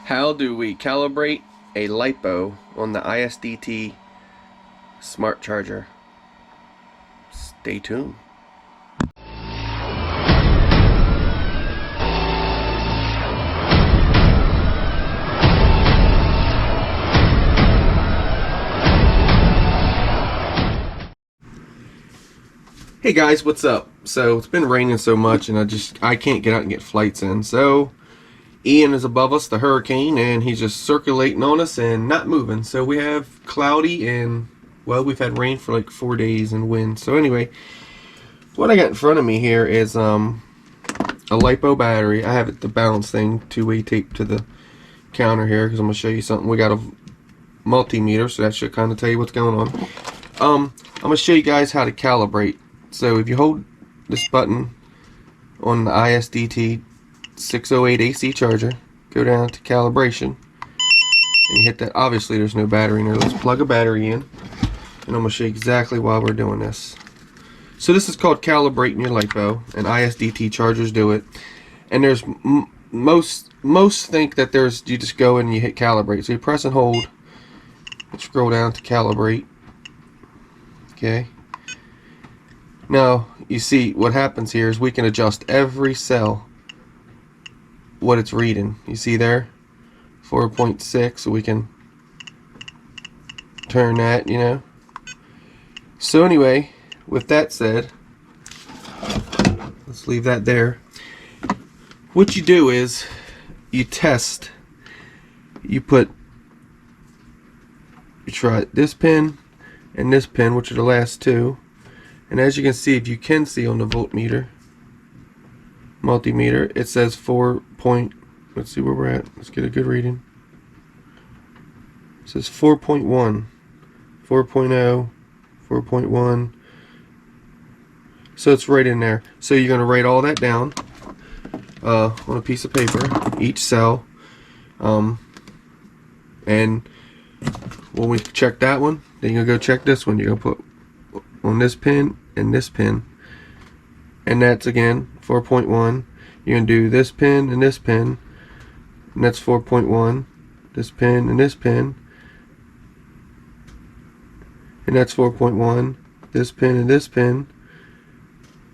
How do we calibrate a Lipo on the ISDT smart charger? Stay tuned. Hey guys, what's up? So it's been raining so much and I can't get out and get flights in. So Ian is above us, the hurricane, and he's just circulating on us and not moving. So we have cloudy and, well, we've had rain for like 4 days and wind. So anyway, what I got in front of me here is a Lipo battery. I have it, the balance thing, two-way taped to the counter here because I'm going to show you something. We got a multimeter, so that should kind of tell you what's going on. I'm going to show you guys how to calibrate. So if you hold this button on the ISDT 608 AC charger, go down to calibration, and you hit that. Obviously there's no battery in there. Let's plug a battery in, and I'm going to show you exactly why we're doing this. So this is called calibrating your Lipo, and ISDT chargers do it. And there's most think that there's, you just go in and you hit calibrate. So you press and hold and scroll down to calibrate. Okay. Now you see what happens here is we can adjust every cell what it's reading. You see there 4.6, so we can turn that, you know. So anyway, with that said, let's leave that there. What you do is you test, you try this pin and this pin, which are the last two. And as you can see, if you can see on the voltmeter, multimeter, it says 4 point, let's see where we're at, let's get a good reading. It says 4.1, 4.0, 4.1. So it's right in there. So you're going to write all that down on a piece of paper, each cell. And when we check that one, then you're going to go check this one. You're going to put on this pin and this pin, and that's again 4.1. You're gonna do this pin and this pin, and that's 4.1. This pin and this pin, and that's 4.1. This pin and this pin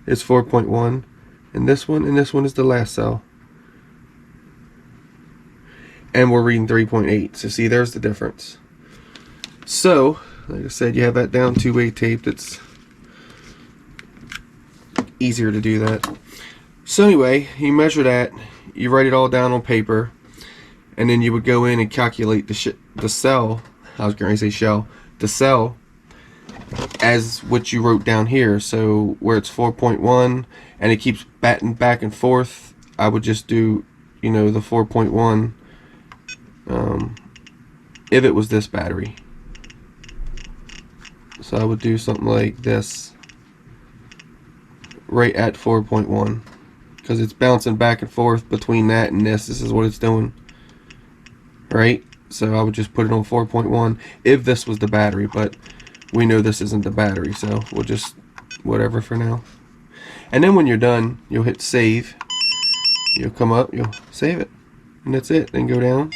is 4.1, and this one is the last cell, and we're reading 3.8. So see, there's the difference. So like I said, you have that down two-way tape. It's easier to do that. So anyway, you measure that, you write it all down on paper, and then you would go in and calculate the cell. I was going to say shell. The cell as what you wrote down here. So where it's 4.1 and it keeps batting back and forth, I would just do, you know, the 4.1 if it was this battery. So I would do something like this right at 4.1 because it's bouncing back and forth between that and this. This is what it's doing, right? So I would just put it on 4.1 if this was the battery, but we know this isn't the battery, so we'll just whatever for now. And then when you're done, you'll hit save. You'll come up, you'll save it, and that's it. Then go down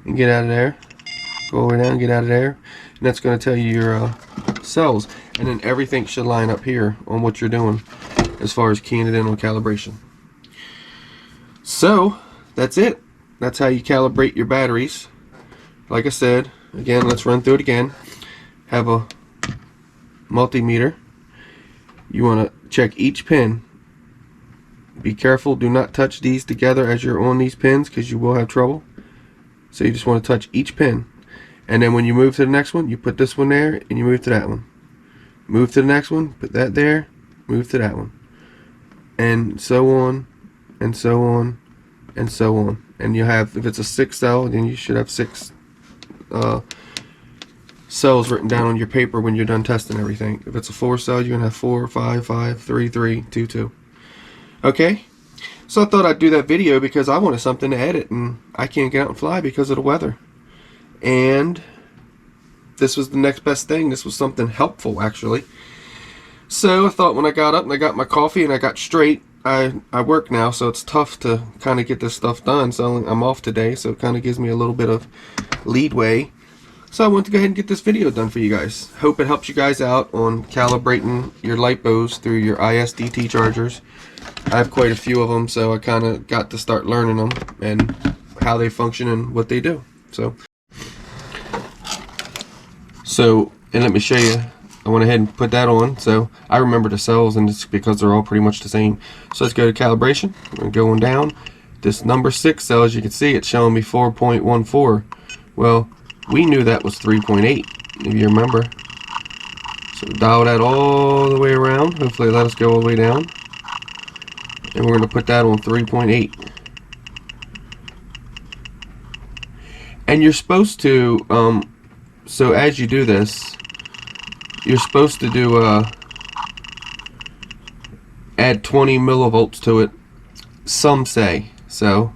and get out of there. Go over down, get out of there, and that's going to tell you your cells, and then everything should line up here on what you're doing as far as keying it in on calibration. So that's it. That's how you calibrate your batteries. Like I said, again, let's run through it again. Have a multimeter. You want to check each pin. Be careful, do not touch these together as you're on these pins because you will have trouble. So you just want to touch each pin. And then when you move to the next one, you put this one there and you move to that one. Move to the next one, put that there, move to that one. And so on, and so on, and so on. And you have, if it's a 6 cell, then you should have 6 cells written down on your paper when you're done testing everything. If it's a 4 cell, you're going to have 4, 5, 5, 3, 3, 2, 2. Okay? So I thought I'd do that video because I wanted something to edit and I can't get out and fly because of the weather. And this was the next best thing. This was something helpful, actually. So I thought when I got up and I got my coffee and I got straight, I work now, so it's tough to kind of get this stuff done. So I'm off today, so it kind of gives me a little bit of leadway. So I want to go ahead and get this video done for you guys. Hope it helps you guys out on calibrating your Lipos through your ISDT chargers. I have quite a few of them, so I kind of got to start learning them and how they function and what they do. So and let me show you. I went ahead and put that on, so I remember the cells, and it's because they're all pretty much the same. So let's go to calibration. We're going down. This number 6 cell, as you can see, it's showing me 4.14. Well, we knew that was 3.8, if you remember. So dial that all the way around. Hopefully let us go all the way down. And we're going to put that on 3.8. And you're supposed to, so as you do this, you're supposed to do add 20 millivolts to it, some say. So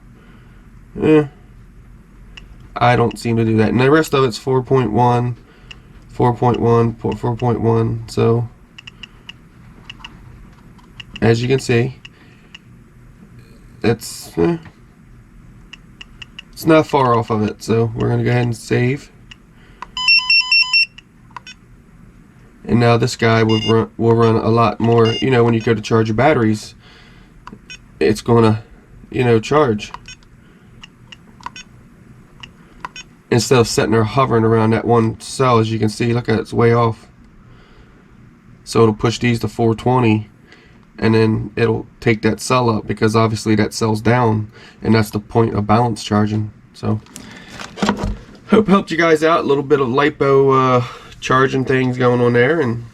I don't seem to do that, and the rest of it's 4.1, 4.1, 4.1. So as you can see, it's not far off of it. So we're gonna go ahead and save. And now this guy will run a lot more. You know, when you go to charge your batteries, it's gonna, you know, charge. Instead of sitting there hovering around that one cell, as you can see, look at it, it's way off. So it'll push these to 420, and then it'll take that cell up, because obviously that cell's down, and that's the point of balance charging. So hope helped you guys out. A little bit of lipo charging things going on there, and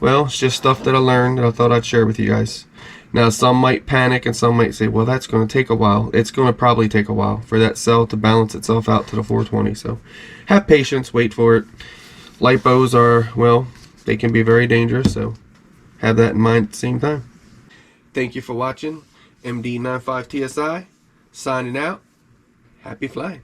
well, it's just stuff that I learned that I thought I'd share with you guys. Now some might panic and some might say, well, that's going to take a while. It's going to probably take a while for that cell to balance itself out to the 420. So have patience, wait for it. Lipos are, well, they can be very dangerous, so have that in mind at the same time. Thank you for watching. MD95TSI signing out. Happy flying.